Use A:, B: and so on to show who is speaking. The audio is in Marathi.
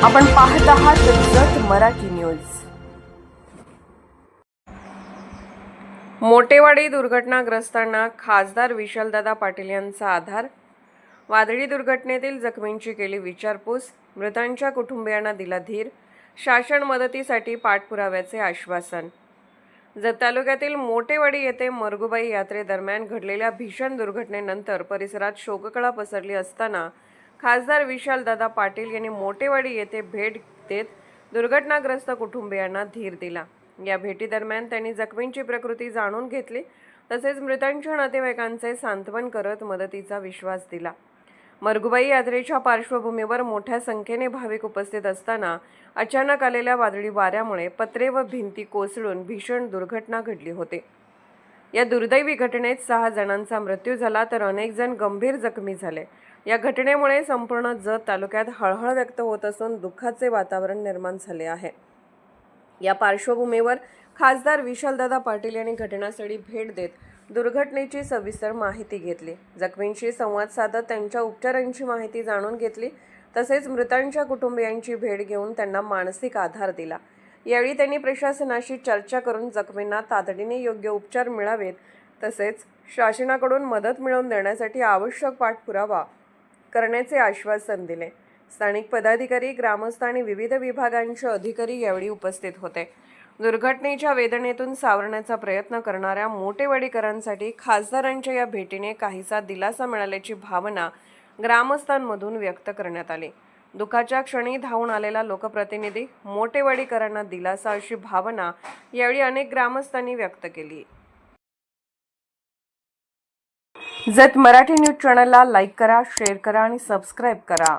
A: आपण पाहत आहात जत मराठी न्यूज। मोटेवाडी दुर्घटनाग्रस्तांना खासदार विशालदादा पाटील यांचा आधार। वादळी दुर्घटनेतील जखमींची केली विचारपूस। मृतांच्या कुटुंबियांना दिला धीर। शासन मदतीसाठी पाठपुराव्याचे आश्वासन। जत तालुक्यातील मोटेवाडी येथे मरगुबाई यात्रेदरम्यान घडलेल्या भीषण दुर्घटनेनंतर परिसरात शोककळा पसरली असताना खासदार विशालदादा पाटील यांनी मोटेवाडी येथे भेट देत दुर्घटनाग्रस्त कुटुंबियांना धीर दिला। या भेटीदरम्यान त्यांनी जखमींची प्रकृती जाणून घेतली, तसेच मृतांच्या नातेवाईकांचे सांत्वन करत मदतीचा विश्वास दिला। मरगुबाई यात्रेच्या पार्श्वभूमीवर मोठ्या संख्येने भाविक उपस्थित असताना अचानक आलेल्या वादळी वाऱ्यामुळे पत्रे व भिंती कोसळून भीषण दुर्घटना घडली होती। या दुर्दैवी घटनेत 6 जणांचा मृत्यू झाला तर अनेक जण गंभीर जखमी झाले। या घटनेमुळे संपूर्ण जत तालुक्यात हळहळ व्यक्त होत असून दुःखाचे वातावरण निर्माण झाले आहे। या पार्श्वभूमीवर खासदार विशालदादा पाटील यांनी घटनास्थळी भेट देत दुर्घटनेची सविस्तर माहिती घेतली। जखमींशी संवाद साधत त्यांच्या उपचारांची माहिती जाणून घेतली, तसेच मृतांच्या कुटुंबियांची भेट घेऊन त्यांना मानसिक आधार दिला। यावेळी त्यांनी प्रशासनाशी चर्चा करून जखमींना तातडीने योग्य उपचार मिळावेत, तसेच शासनाकडून मदत मिळवून देण्यासाठी आवश्यक पाठपुरावा करण्याचे आश्वासन दिले। स्थानिक पदाधिकारी, ग्रामस्थ आणि विविध विभागांचे अधिकारी यावेळी उपस्थित होते। दुर्घटनेच्या वेदनेतून सावरण्याचा प्रयत्न करणाऱ्या मोटेवाडीकरांसाठी खासदारांच्या या भेटीने काहीसा दिलासा मिळाल्याची भावना ग्रामस्थांमधून व्यक्त करण्यात आली। दुःखाच्या क्षणी धावून आलेला लोकप्रतिनिधी मोटेवाडीकरांना दिलासा अशी भावना यावेळी अनेक ग्रामस्थांनी व्यक्त केली। जत मराठी न्यूज चॅनलला लाईक करा, शेअर करा आणि सबस्क्राईब करा।